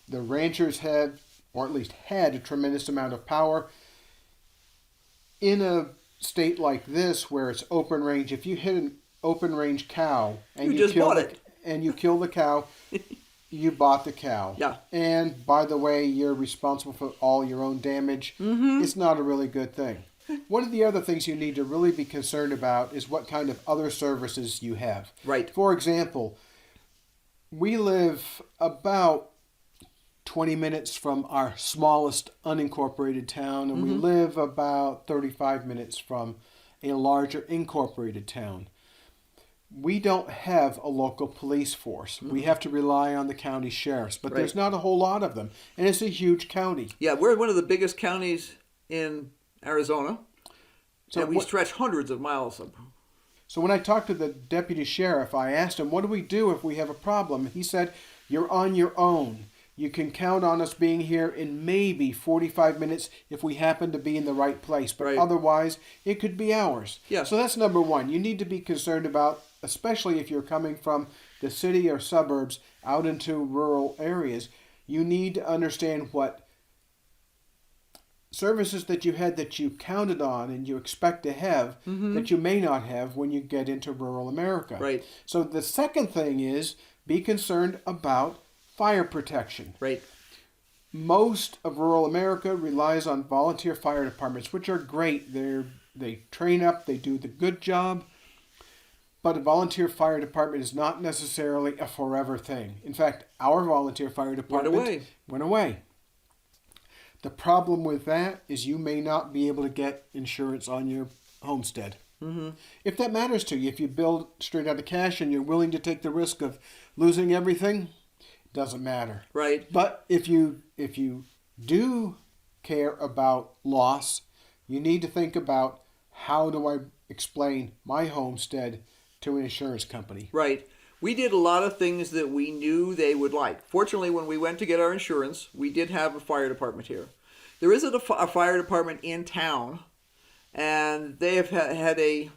The ranchers had, or at least had, a tremendous amount of power. In a state like this where it's open range, if you hit an open range cow and You just bought it. and you kill the cow, you bought the cow. Yeah. And by the way, you're responsible for all your own damage. It's not a really good thing. One of the other things you need to really be concerned about is what kind of other services you have. Right. For example, we live about 20 minutes from our smallest unincorporated town, and we live about 35 minutes from a larger incorporated town. We don't have a local police force. We have to rely on the county sheriffs, but there's not a whole lot of them, and it's a huge county. Yeah, we're one of the biggest counties in Arizona, So and we stretch hundreds of miles. So when I talked to the deputy sheriff, I asked him, what do we do if we have a problem? He said, you're on your own. You can count on us being here in maybe 45 minutes if we happen to be in the right place. But otherwise, it could be hours. Yeah. So that's number one. You need to be concerned about, especially if you're coming from the city or suburbs out into rural areas, you need to understand what services that you had that you counted on and you expect to have that you may not have when you get into rural America. Right. So the second thing is be concerned about fire protection. Right. Most of rural America relies on volunteer fire departments, which are great. They train up, they do the good job. But a volunteer fire department is not necessarily a forever thing. In fact, our volunteer fire department went away. The problem with that is you may not be able to get insurance on your homestead. If that matters to you, if you build straight out of cash and you're willing to take the risk of losing everything, it doesn't matter. Right. But if you do care about loss, you need to think about how do I explain my homestead to an insurance company. Right. We did a lot of things that we knew they would like. Fortunately, when we went to get our insurance, we did have a fire department here. There isn't a fire department in town, and they have had a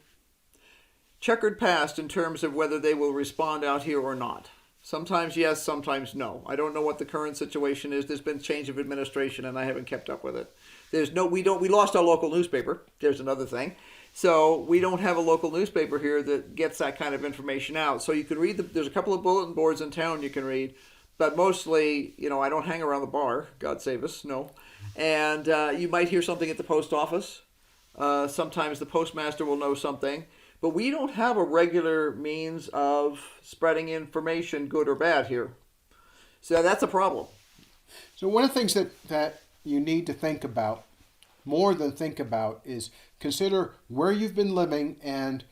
checkered past in terms of whether they will respond out here or not. Sometimes yes, sometimes no. I don't know what the current situation is. There's been change of administration, and I haven't kept up with it. We lost our local newspaper. There's another thing. So we don't have a local newspaper here that gets that kind of information out. So you can read, there's a couple of bulletin boards in town you can read, but mostly, I don't hang around the bar, God save us, no. And you might hear something at the post office. Sometimes the postmaster will know something, but we don't have a regular means of spreading information, good or bad, here. So that's a problem. So one of the things that you need to think about, more than think about, is consider where you've been living and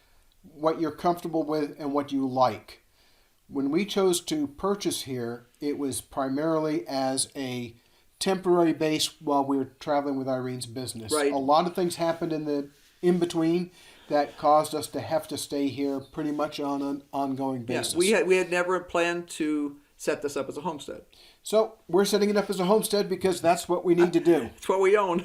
what you're comfortable with and what you like. When we chose to purchase here, it was primarily as a temporary base while we were traveling with Irene's business. Right. A lot of things happened in between that caused us to have to stay here pretty much on an ongoing basis. Yeah, we had never planned to set this up as a homestead. So we're setting it up as a homestead because that's what we need to do. It's what we own.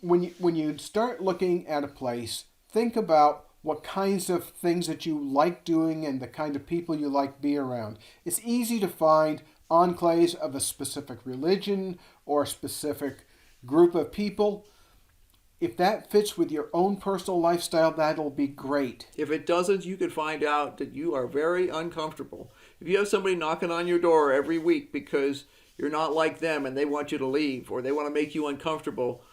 When you start looking at a place, think about what kinds of things that you like doing and the kind of people you like be around. It's easy to find enclaves of a specific religion or a specific group of people. If that fits with your own personal lifestyle, that'll be great. If it doesn't, you could find out that you are very uncomfortable. If you have somebody knocking on your door every week because you're not like them and they want you to leave or they want to make you uncomfortable,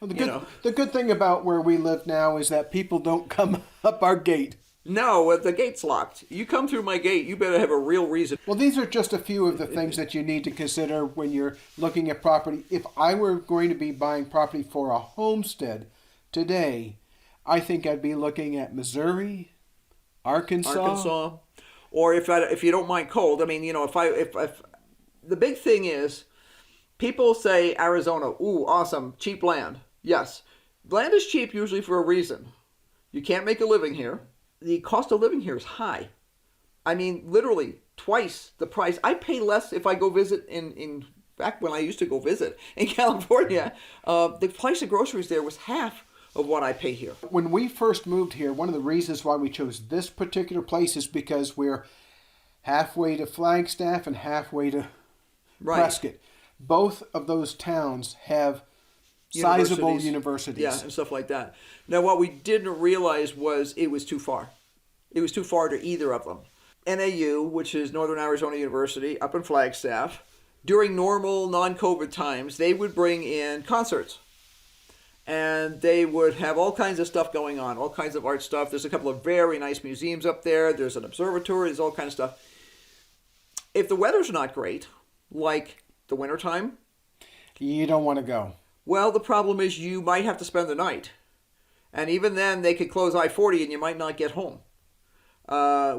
well, the good thing about where we live now is that people don't come up our gate. No, the gate's locked. You come through my gate, you better have a real reason. Well, these are just a few of the things that you need to consider when you're looking at property. If I were going to be buying property for a homestead today, I think I'd be looking at Missouri, Arkansas. Or if you don't mind cold, I mean, if the big thing is, people say Arizona, ooh, awesome, cheap land. Yes, land is cheap usually for a reason. You can't make a living here. The cost of living here is high. I mean, literally twice the price. I pay less if I go visit in back when I used to go visit in California. The price of groceries there was half of what I pay here. When we first moved here, one of the reasons why we chose this particular place is because we're halfway to Flagstaff and halfway to Right. Prescott. Both of those towns have sizable universities. Yeah, and stuff like that. Now, what we didn't realize was it was too far. It was too far to either of them. NAU, which is Northern Arizona University, up in Flagstaff, during normal non-COVID times, they would bring in concerts. And they would have all kinds of stuff going on, all kinds of art stuff. There's a couple of very nice museums up there. There's an observatory. There's all kinds of stuff. If the weather's not great, like the wintertime, you don't want to go. well, the problem is you might have to spend the night. And even then, they could close I-40 and you might not get home.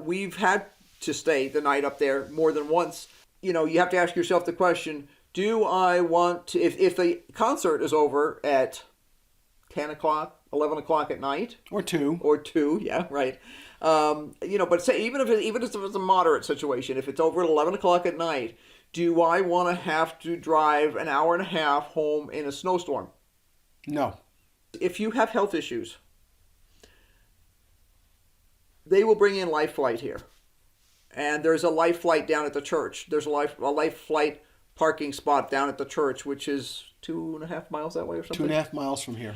We've had to stay the night up there more than once. You know, you have to ask yourself the question, do I want to, if the concert is over at 10 o'clock, 11 o'clock at night. Or 2. Or 2, yeah, right. You know, but say even if it's a moderate situation, if it's over at 11 o'clock at night, do I want to have to drive an hour and a half home in a snowstorm? No. If you have health issues, they will bring in Life Flight here. And there's a Life Flight down at the church. There's a Life Flight parking spot down at the church, which is 2.5 miles that way or something. 2.5 miles from here.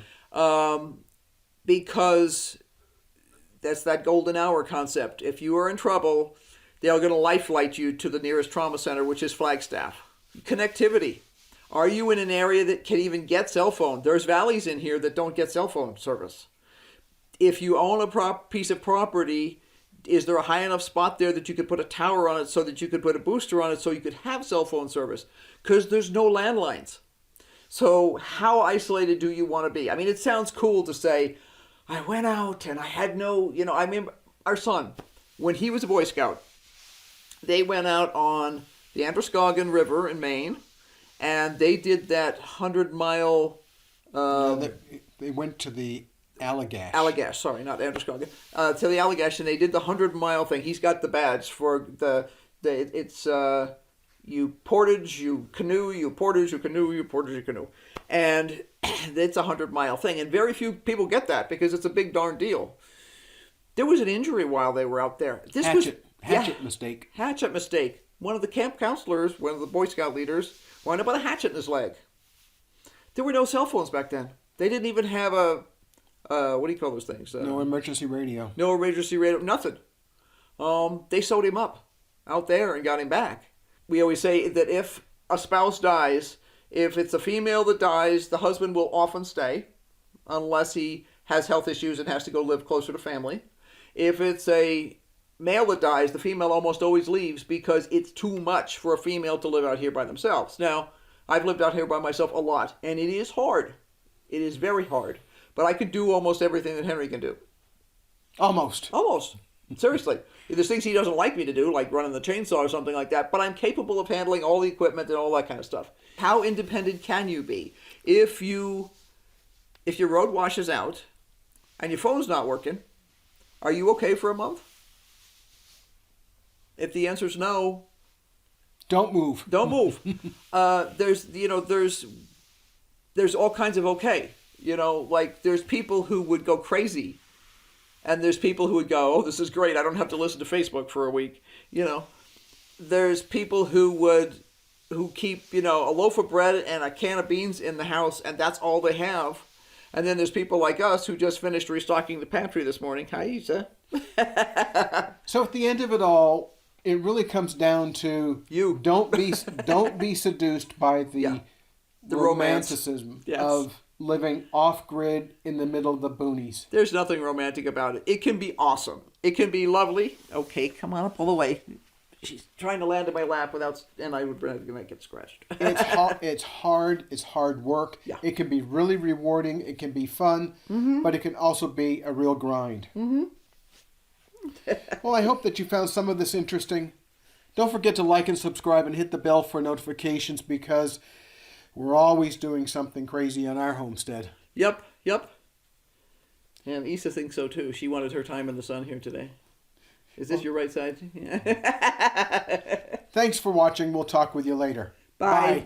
Because that's that golden hour concept. If you are in trouble, they're going to Life Flight you to the nearest trauma center, which is Flagstaff. Connectivity. Are you in an area that can even get cell phone? There's valleys in here that don't get cell phone service. If you own a piece of property, is there a high enough spot there that you could put a tower on it so that you could put a booster on it so you could have cell phone service? Because there's no landlines. So how isolated do you want to be? I mean, it sounds cool to say, I went out and I had no, you know, I mean, our son, when he was a Boy Scout, they went out on the Androscoggin River in Maine, and they did that 100-mile... they went to the Allagash. Allagash, sorry, not Androscoggin. To the Allagash, and they did the 100-mile thing. He's got the badge for it's you portage, you canoe, you portage, you canoe, you portage, you canoe. And it's a 100-mile thing. And very few people get that because it's a big darn deal. There was an injury while they were out there. Hatchet mistake. Hatchet mistake. One of the camp counselors, one of the Boy Scout leaders, wound up with a hatchet in his leg. There were no cell phones back then. They didn't even have a, what do you call those things? No emergency radio. No emergency radio, nothing. They sewed him up out there and got him back. We always say that if a spouse dies, if it's a female that dies, the husband will often stay, unless he has health issues and has to go live closer to family. If it's a male that dies, the female almost always leaves because it's too much for a female to live out here by themselves. Now, I've lived out here by myself a lot, and it is hard. It is very hard. But I could do almost everything that Henry can do. Almost. Seriously. There's things he doesn't like me to do, like running the chainsaw or something like that, but I'm capable of handling all the equipment and all that kind of stuff. How independent can you be? If your road washes out and your phone's not working, are you okay for a month? If the answer is no, don't move. Don't move. There's all kinds of okay. You know, like there's people who would go crazy. And there's people who would go, oh, this is great. I don't have to listen to Facebook for a week. You know, there's people who keep, you know, a loaf of bread and a can of beans in the house, and that's all they have. And then there's people like us who just finished restocking the pantry this morning. Hi, Isa. So at the end of it all, it really comes down to you. Don't be seduced by the romanticism of living off-grid in the middle of the boonies. There's nothing romantic about it. It can be awesome. It can be lovely. Okay, come on, pull away. She's trying to land in my lap and I would get scratched. It's hard. It's hard work. Yeah. It can be really rewarding. It can be fun, but it can also be a real grind. Mm-hmm. Well, I hope that you found some of this interesting. Don't forget to like and subscribe and hit the bell for notifications because we're always doing something crazy on our homestead. Yep. And Issa thinks so too. She wanted her time in the sun here today. Is this your right side? Thanks for watching. We'll talk with you later. Bye.